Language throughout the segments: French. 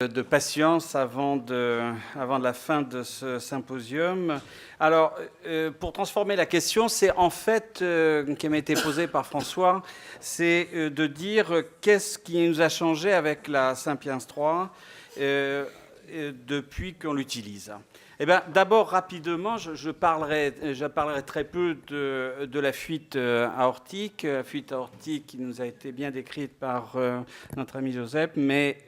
De patience avant la fin de ce symposium. Alors, pour transformer la question, c'est en fait, qui m'a été posée par François, c'est de dire qu'est-ce qui nous a changé avec la Sapiens 3 depuis qu'on l'utilise. Eh bien, d'abord, rapidement, je parlerai très peu de la fuite aortique qui nous a été bien décrite par notre ami Joseph, mais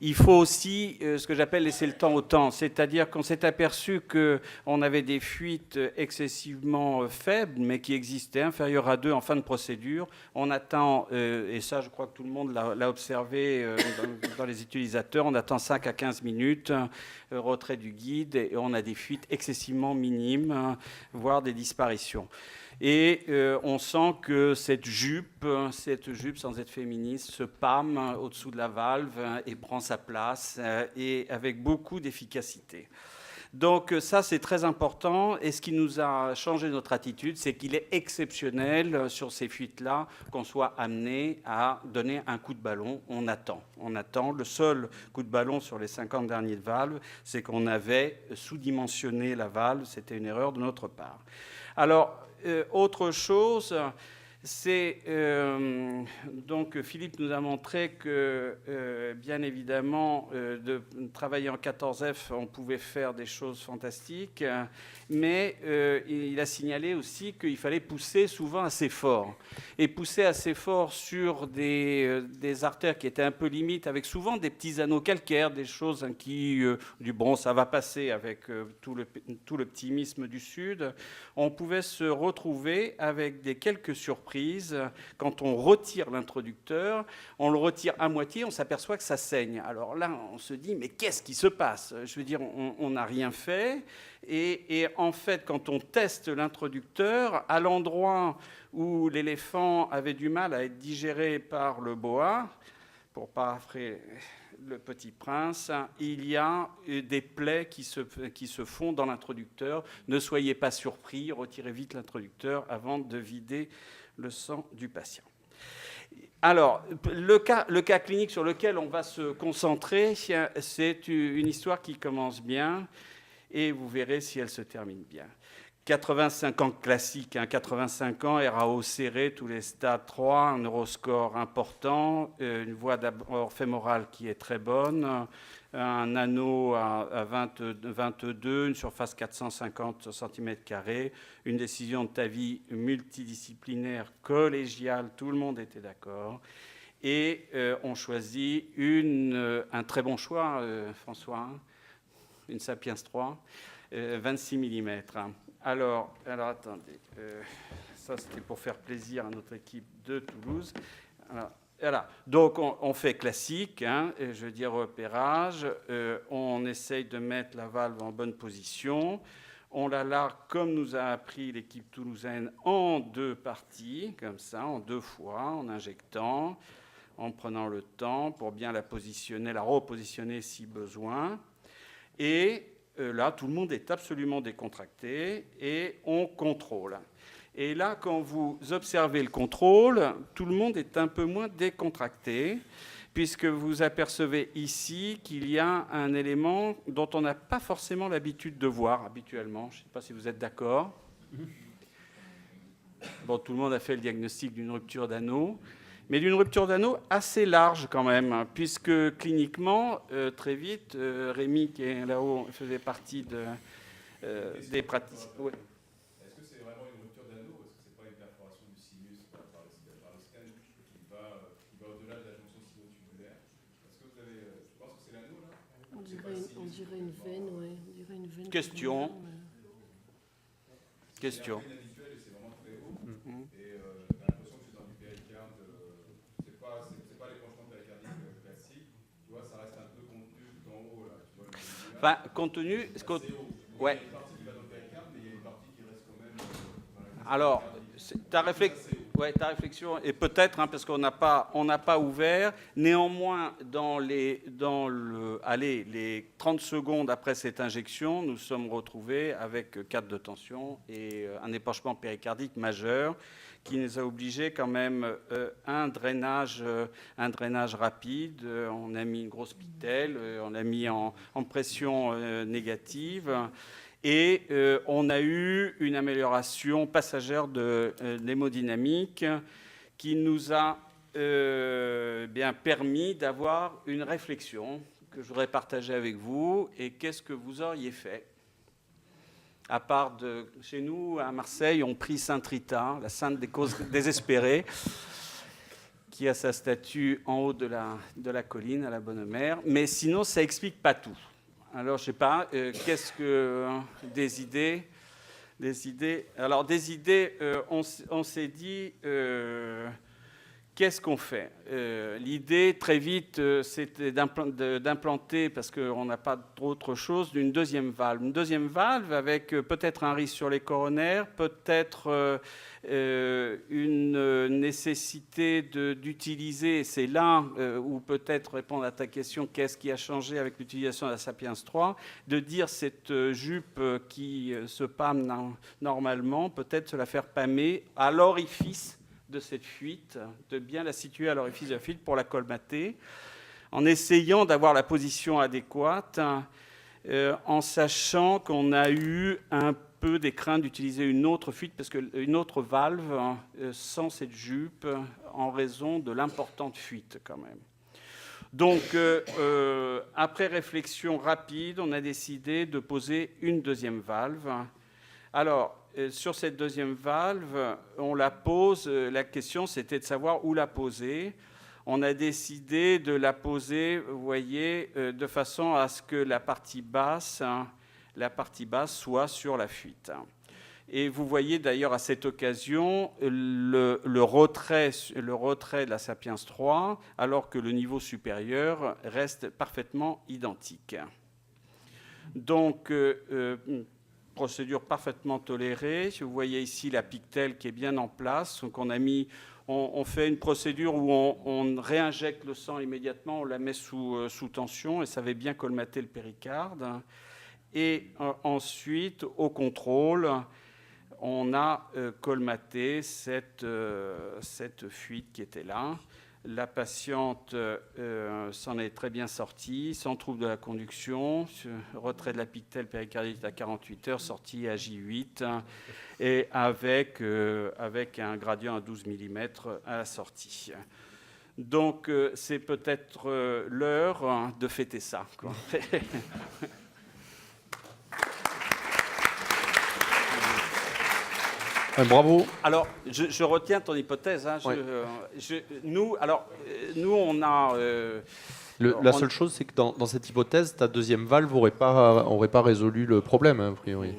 il faut aussi ce que j'appelle laisser le temps au temps, c'est-à-dire qu'on s'est aperçu qu'on avait des fuites excessivement faibles, mais qui existaient, inférieures à 2 en fin de procédure. On attend, et ça je crois que tout le monde l'a observé dans les utilisateurs, on attend 5 à 15 minutes, retrait du guide, et on a des fuites excessivement minimes, voire des disparitions. Et on sent que cette jupe, sans être féministe, se pâme au-dessous de la valve et prend sa place, et avec beaucoup d'efficacité. Donc ça, c'est très important. Et ce qui nous a changé notre attitude, c'est qu'il est exceptionnel sur ces fuites-là qu'on soit amené à donner un coup de ballon. On attend. Le seul coup de ballon sur les 50 derniers valves, c'est qu'on avait sous-dimensionné la valve. C'était une erreur de notre part. Alors, autre chose, c'est donc Philippe nous a montré que, bien évidemment, de travailler en 14F, on pouvait faire des choses fantastiques, mais il a signalé aussi qu'il fallait pousser souvent assez fort. Et pousser assez fort sur des artères qui étaient un peu limites, avec souvent des petits anneaux calcaires, des choses qui, bon, ça va passer avec tout l'optimisme du Sud. On pouvait se retrouver avec quelques surprises. Quand on retire l'introducteur, on le retire à moitié, on s'aperçoit que ça saigne. Alors là, on se dit, mais qu'est-ce qui se passe? Je veux dire, on n'a rien fait. Et en fait, quand on teste l'introducteur, à l'endroit où l'éléphant avait du mal à être digéré par le boa, pour paraphrer Le Petit Prince, il y a des plaies qui se font dans l'introducteur. Ne soyez pas surpris, retirez vite l'introducteur avant de vider le sang du patient. Alors, le cas clinique sur lequel on va se concentrer, c'est une histoire qui commence bien, et vous verrez si elle se termine bien. 85 ans classique, 85 ans, RAO serré, tous les stades 3, un neuroscore important, une voie d'abord fémorale qui est très bonne, un anneau à 22, une surface 450 cm², une décision de TAVI multidisciplinaire collégiale, tout le monde était d'accord. Et on choisit un très bon choix, François, une Sapiens 3, 26 mm. Alors attendez, ça c'était pour faire plaisir à notre équipe de Toulouse. Alors, voilà. Donc on fait classique, je veux dire repérage, on essaye de mettre la valve en bonne position, on la largue comme nous a appris l'équipe toulousaine en 2 parties, comme ça, en 2 fois, en injectant, en prenant le temps pour bien la positionner, la repositionner si besoin. Et là, tout le monde est absolument décontracté et on contrôle. Et là, quand vous observez le contrôle, tout le monde est un peu moins décontracté, puisque vous apercevez ici qu'il y a un élément dont on n'a pas forcément l'habitude de voir habituellement. Je ne sais pas si vous êtes d'accord. Bon, tout le monde a fait le diagnostic d'une rupture d'anneau, mais d'une rupture d'anneau assez large quand même, puisque cliniquement, très vite, Rémi qui est là-haut faisait partie des praticiens. Ouais. Est-ce que c'est vraiment une rupture d'anneau ou est-ce que c'est pas une perforation du sinus par le scan qui va au-delà de la jonction sino-tubulaire? Est-ce que vous avez, je pense que c'est l'anneau là? On dirait une veine, ouais. On dirait une veine. Question. Inhabituel et c'est vraiment très haut. Et t'as l'impression que c'est dans du péricarde. C'est pas l'épanchement péricardique classique. Tu vois, ça reste un peu contenu tout en haut là. Tu vois, Enfin, contenu. Ouais. Il y a une partie qui va dans le péricarde, mais il y a une partie qui reste quand même. Alors, ta réflexion, et peut-être parce qu'on n'a pas ouvert, néanmoins, les 30 secondes après cette injection, nous sommes retrouvés avec 4 de tension et un épanchement péricardique majeur qui nous a obligés quand même un drainage rapide. On a mis une grosse pitelle, on l'a mis en pression négative. Et on a eu une amélioration passagère de l'hémodynamique qui nous a bien permis d'avoir une réflexion que je voudrais partager avec vous. Et qu'est-ce que vous auriez fait? À part chez nous, à Marseille, on prie Sainte Rita, la sainte des causes désespérées, qui a sa statue en haut de la colline, à la Bonne Mère. Mais sinon, ça n'explique pas tout. Alors, je ne sais pas, qu'est-ce que... des idées. Alors, des idées, on s'est dit... qu'est-ce qu'on fait? L'idée, très vite, c'était d'implanter, parce qu'on n'a pas d'autre chose, une deuxième valve. Une deuxième valve avec peut-être un risque sur les coronaires, peut-être une nécessité d'utiliser, et c'est là où peut-être répondre à ta question, qu'est-ce qui a changé avec l'utilisation de la Sapiens 3, de dire cette jupe qui se pâme normalement, peut-être se la faire pâmer à l'orifice de cette fuite, de bien la situer à l'orifice de la fuite pour la colmater, en essayant d'avoir la position adéquate, en sachant qu'on a eu un peu des craintes d'utiliser une autre fuite, parce qu'une autre valve, sans cette jupe, en raison de l'importante fuite quand même. Donc, après réflexion rapide, on a décidé de poser une deuxième valve. Alors, sur cette deuxième valve, on la pose, la question c'était de savoir où la poser. On a décidé de la poser, vous voyez, de façon à ce que la partie basse soit sur la fuite. Et vous voyez d'ailleurs à cette occasion le retrait de la Sapiens 3, alors que le niveau supérieur reste parfaitement identique. Donc, procédure parfaitement tolérée. Vous voyez ici la pictelle qui est bien en place. Donc on fait une procédure où on réinjecte le sang immédiatement, on la met sous tension et ça va bien colmater le péricarde. Et ensuite, au contrôle, on a colmaté cette fuite qui était là. La patiente s'en est très bien sortie, sans trouble de la conduction, retrait de la pictelle péricardique à 48 heures, sortie à J8, et avec un gradient à 12 mm à la sortie. Donc, c'est peut-être l'heure de fêter ça, quoi. Bravo. Alors, je retiens ton hypothèse. Hein, ouais. Nous, on a... la seule chose, c'est que dans cette hypothèse, ta deuxième valve n'aurait pas résolu le problème, hein, a priori.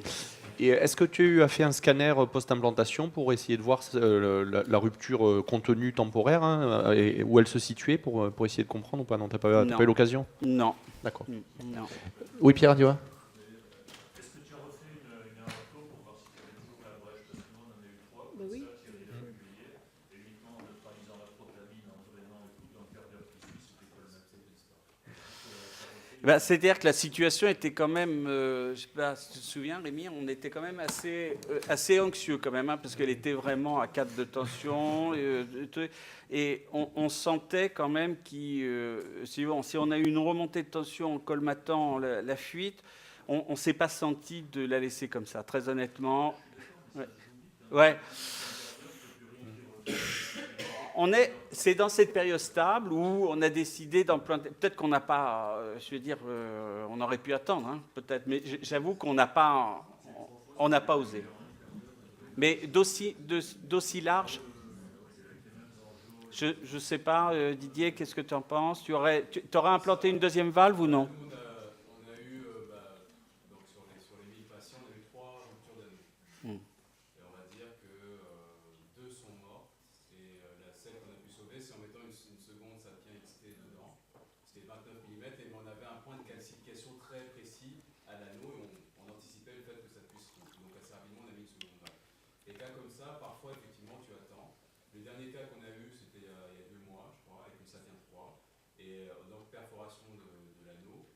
Et est-ce que tu as fait un scanner post-implantation pour essayer de voir la rupture contenue temporaire, hein, et où elle se situait pour essayer de comprendre ou pas? Non, tu n'as pas eu l'occasion? Non. D'accord. Non. Oui, Pierre, dis-moi. C'est-à-dire que la situation était quand même, je ne sais pas si tu te souviens, Rémi, on était quand même assez anxieux quand même, hein, parce qu'elle était vraiment à 4 de tension, et on sentait quand même si on a eu une remontée de tension en colmatant la fuite, on ne s'est pas senti de la laisser comme ça, très honnêtement. Ouais. C'est dans cette période stable où on a décidé d'implanter. Peut-être qu'on n'a pas, on aurait pu attendre, hein, peut-être, mais j'avoue qu'on n'a pas osé. Mais d'aussi large, je ne sais pas, Didier, qu'est-ce que tu en penses? Tu aurais implanté une deuxième valve ou non? On a eu, donc sur les 1000 patients, on a eu 3 ruptures d'anneau. Et on va dire que 2 sont morts. Et celle qu'on a pu sauver, c'est en mettant une seconde Sapiens XT dedans. C'était 29 mm, et on avait un point de calcification très précis à l'anneau, et on anticipait le fait que ça puisse rompre. Donc assez rapidement, on a mis une seconde valve. Des cas comme ça, parfois, effectivement, tu attends. Le dernier cas qu'on a eu, c'était il y a 2 mois, je crois, avec une Sapiens 3. Et donc, perforation de l'anneau.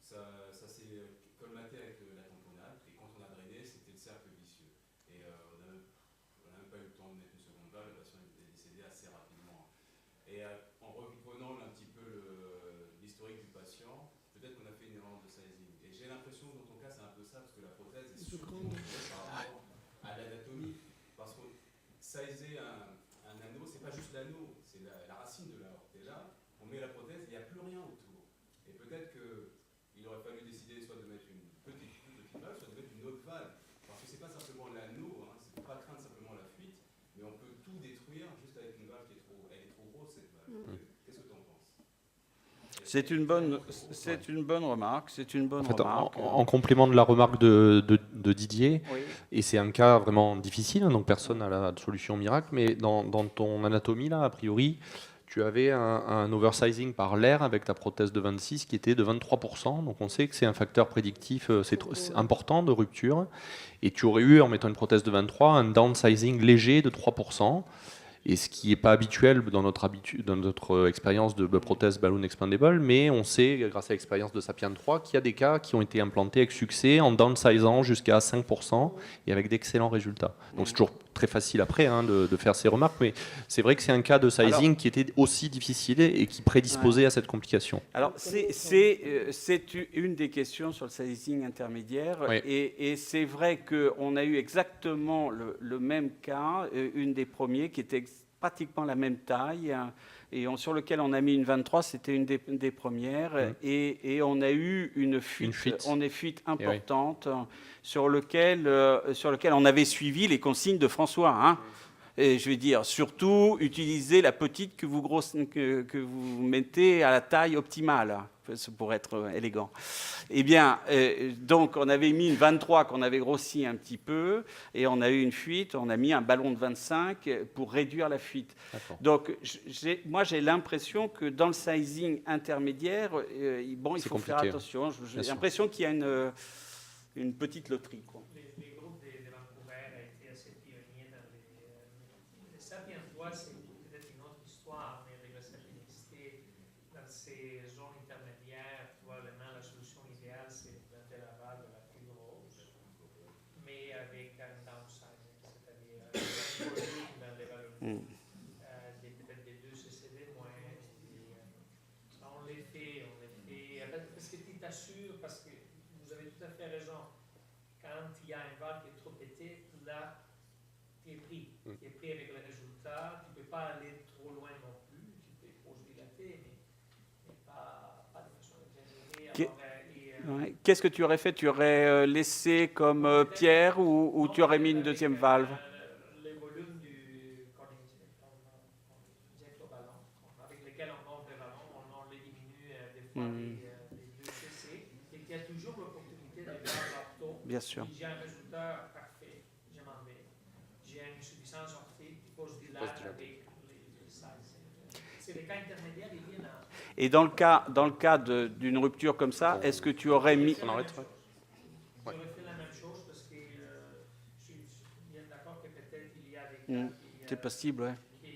Ça s'est colmaté avec la tamponade. Et quand on a drainé, c'était le cercle vicieux. Et on n'a même pas eu le temps de mettre une seconde ça, parce que la prothèse est surtout par rapport à l'anatomie. Parce que sizer un anneau, c'est pas juste l'anneau, c'est la racine de l'aorte. Et là, on met la prothèse, il n'y a plus rien autour. Et peut-être qu'il aurait fallu décider soit de mettre une petite valve, soit de mettre une autre valve. Parce que c'est pas simplement l'anneau, hein, c'est pas craindre simplement la fuite, mais on peut tout détruire juste avec une valve qui est trop, elle est trop grosse cette valve. Qu'est-ce que tu en penses? C'est une bonne remarque. C'est une bonne En fait, remarque. en complément de la remarque de Didier, Oui. et c'est un cas vraiment difficile, hein, donc personne n'a la solution miracle, mais dans ton anatomie, là, a priori, tu avais un oversizing par l'air avec ta prothèse de 26 qui était de 23%, donc on sait que c'est un facteur prédictif c'est important de rupture, et tu aurais eu, en mettant une prothèse de 23, un downsizing léger de 3%. Et ce qui n'est pas habituel dans notre expérience de prothèse balloon expandable, mais on sait, grâce à l'expérience de Sapien 3, qu'il y a des cas qui ont été implantés avec succès en downsizant jusqu'à 5% et avec d'excellents résultats. Donc c'est toujours très facile après de faire ces remarques, mais c'est vrai que c'est un cas de sizing qui était aussi difficile et qui prédisposait à cette complication. Alors c'est une des questions sur le sizing intermédiaire, Oui. et c'est vrai qu'on a eu exactement le même cas, une des premiers qui était pratiquement la même taille, et sur lequel on a mis une 23, c'était une des premières, et on a eu une fuite importante sur lequel on avait suivi les consignes de François. Hein. Et je vais dire, surtout, utilisez la petite que vous mettez à la taille optimale, pour être élégant. Eh bien, donc, on avait mis une 23 qu'on avait grossi un petit peu, et on a eu une fuite, on a mis un ballon de 25 pour réduire la fuite. Donc, moi, j'ai l'impression que dans le sizing intermédiaire, il faut faire attention. J'ai l'impression qu'il y a une petite loterie, quoi. Les groupes de Vancouver ont été assez pionniers dans les Sapiens 3, c'est peut-être une autre histoire, mais avec la sapienicité, dans ces zones intermédiaires, probablement la solution idéale, c'est d'implanter la valve la plus grosse, mais avec un downsizing, c'est-à-dire un volume dans les ballons, peut-être des 2 CCD moins. Ça, on les fait, parce que tu t'assures, parce que vous avez tout à fait raison. Quand il y a une valve qui est trop pétée, là, tu es pris. Tu es pris avec le résultat. Tu ne peux pas aller trop loin non plus. Tu peux dilater, mais pas de façon exagérée. Qu'est-ce que tu aurais fait? Tu aurais laissé comme Pierre ou tu aurais mis une deuxième valve? Les volumes qu'on injecte au ballon, avec lesquels on monte le ballon, on les diminue des fois des 2 cc. Et il y a toujours l'opportunité de faire l'ortho. Bien sûr. Si j'ai un résultat parfait, je m'en vais. J'ai une insuffisance orthique, il faut se dilater avec les sizes. C'est les cas intermédiaires, ils viennent à... Et dans le cas d'une rupture comme ça, est-ce que tu aurais mis... On arrête. J'aurais fait la même chose parce que je suis bien d'accord que peut-être il y a des cas c'est possible, oui.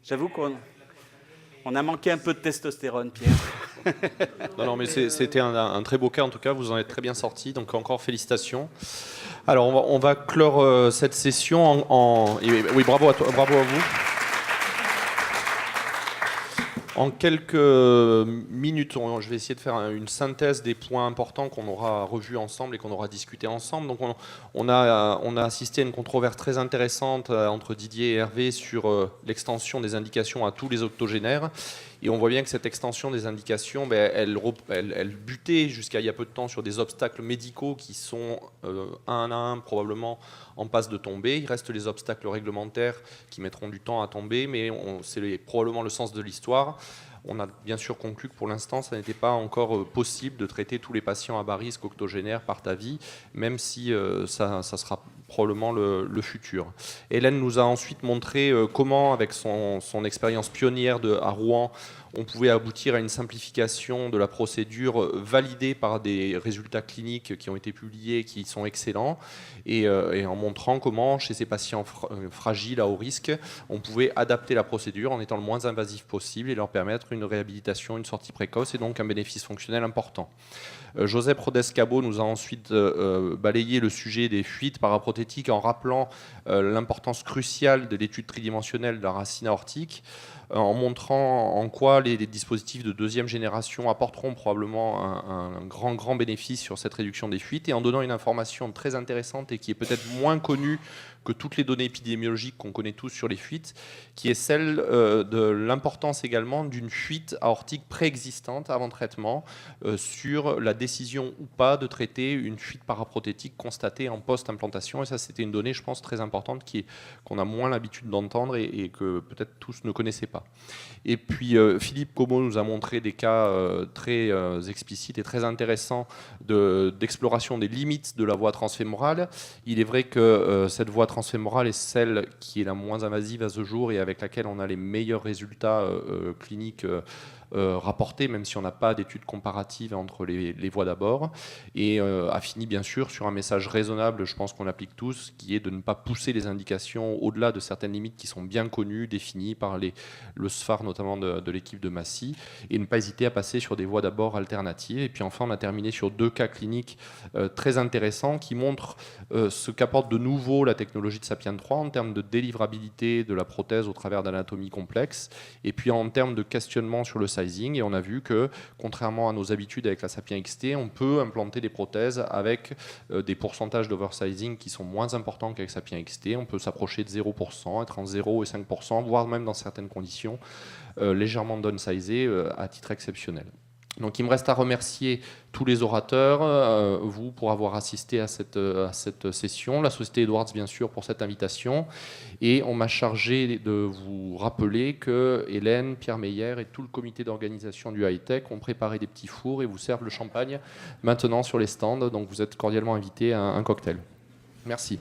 J'avoue qu'on a manqué un peu de testostérone, Pierre. Non, mais c'était un très beau cas, en tout cas, vous en êtes très bien sorti, donc encore félicitations. Alors, on va clore cette session oui, bravo à toi, bravo à vous. En quelques minutes, je vais essayer de faire une synthèse des points importants qu'on aura revus ensemble et qu'on aura discuté ensemble. Donc on a assisté à une controverse très intéressante entre Didier et Hervé sur l'extension des indications à tous les octogénaires. Et on voit bien que cette extension des indications, elle butait jusqu'à il y a peu de temps sur des obstacles médicaux qui sont un à un probablement en passe de tomber. Il reste les obstacles réglementaires qui mettront du temps à tomber, mais c'est probablement le sens de l'histoire. On a bien sûr conclu que pour l'instant, ça n'était pas encore possible de traiter tous les patients à bas risque octogénaires par TAVI, même si ça sera probablement le futur. Hélène nous a ensuite montré comment, avec son expérience pionnière à Rouen, on pouvait aboutir à une simplification de la procédure validée par des résultats cliniques qui ont été publiés, qui sont excellents, et en montrant comment, chez ces patients fragiles à haut risque, on pouvait adapter la procédure en étant le moins invasif possible et leur permettre une réhabilitation, une sortie précoce, et donc un bénéfice fonctionnel important. Joseph Rodescabo nous a ensuite balayé le sujet des fuites paraprothétiques en rappelant l'importance cruciale de l'étude tridimensionnelle de la racine aortique, en montrant en quoi fois, les dispositifs de deuxième génération apporteront probablement un grand bénéfice sur cette réduction des fuites, et en donnant une information très intéressante et qui est peut-être moins connue que toutes les données épidémiologiques qu'on connaît tous sur les fuites, qui est celle de l'importance également d'une fuite aortique préexistante avant traitement sur la décision ou pas de traiter une fuite paraprothétique constatée en post-implantation. Et ça, c'était une donnée, je pense, très importante qu'on a moins l'habitude d'entendre et que peut-être tous ne connaissaient pas. Et puis, Philippe Como nous a montré des cas très explicites et très intéressants d'exploration des limites de la voie transfémorale. Il est vrai que cette voie transfémorale est celle qui est la moins invasive à ce jour et avec laquelle on a les meilleurs résultats cliniques rapportés, même si on n'a pas d'études comparatives entre les voies d'abord, et a fini bien sûr sur un message raisonnable, je pense qu'on l'applique tous, qui est de ne pas pousser les indications au-delà de certaines limites qui sont bien connues, définies par le SFAR notamment de l'équipe de Massy, et ne pas hésiter à passer sur des voies d'abord alternatives. Et puis enfin, on a terminé sur 2 cas cliniques très intéressants qui montrent ce qu'apporte de nouveau la technologie de Sapien 3 en termes de délivrabilité de la prothèse au travers d'anatomie complexe, et puis en termes de questionnement sur le sizing. Et on a vu que, contrairement à nos habitudes avec la Sapien XT, on peut implanter des prothèses avec des pourcentages d'oversizing qui sont moins importants qu'avec Sapien XT. On peut s'approcher de 0%, être en 0 et 5%, voire même dans certaines conditions légèrement downsizées à titre exceptionnel. Donc il me reste à remercier tous les orateurs, vous pour avoir assisté à cette session, la Société Edwards bien sûr pour cette invitation, et on m'a chargé de vous rappeler que Hélène, Pierre Meyer et tout le comité d'organisation du high-tech ont préparé des petits fours et vous servent le champagne maintenant sur les stands, donc vous êtes cordialement invités à un cocktail. Merci.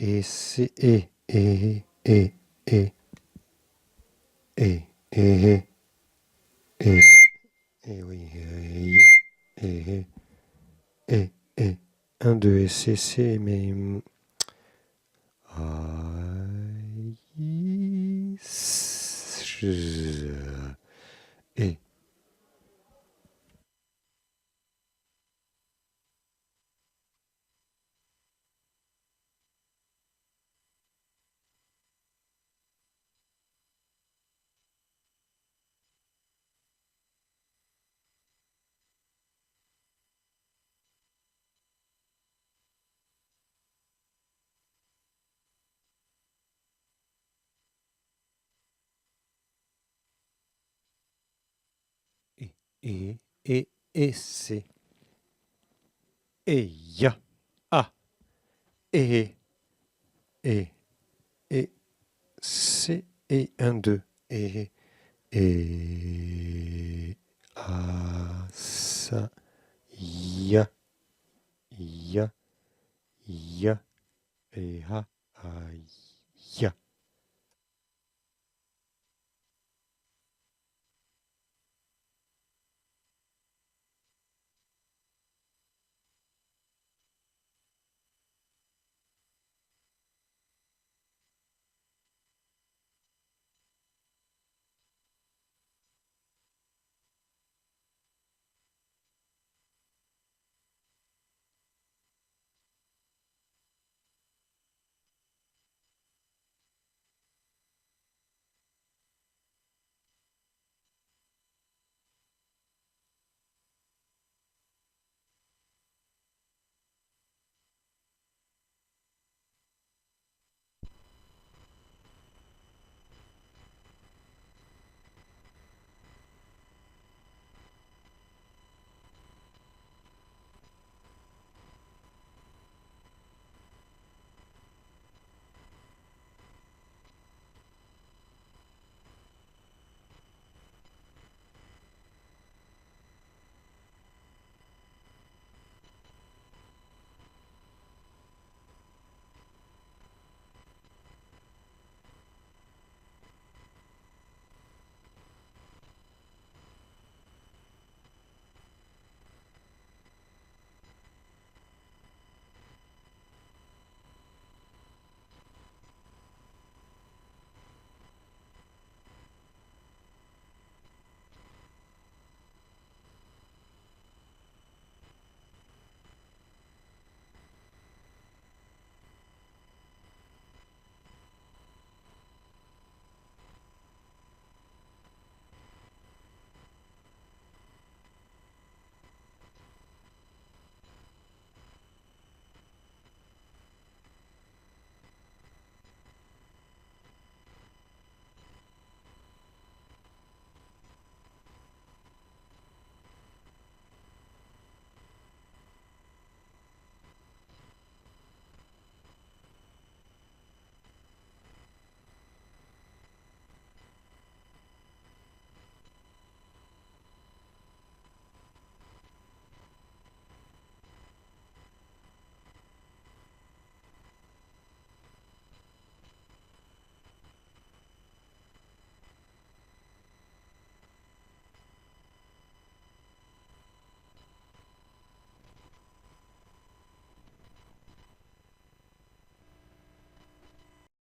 et, C, et, et, oui, et, 1, 2, et, C, mais, et, et, C, et, ya, A, et, et, C, et, 1, 2, et, A, sa, ya, ya, ya, et, ha, a, ya.